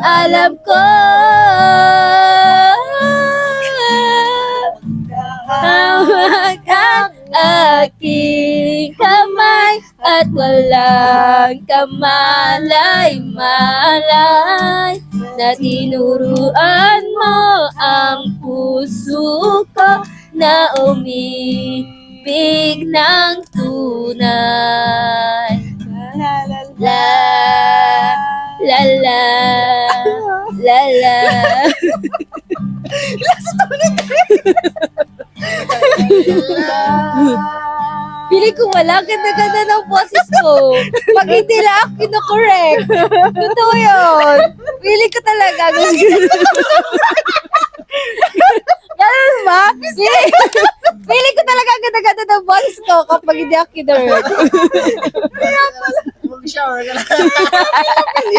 alam ko. Hawak ang aking kamay at walang kamalay-malay na tinuruan mo ang puso ko na umibig ng tunay. La la la la la. Pili ko wala, ganda-ganda ng boses ko. Pag hindi lang, kino-correct. Totoo yun. Pili ko talaga. Ganun ba? Pili ko talaga ganda-ganda ng boses ko kapag hindi ako kino-correct. Mag-shower ka lang.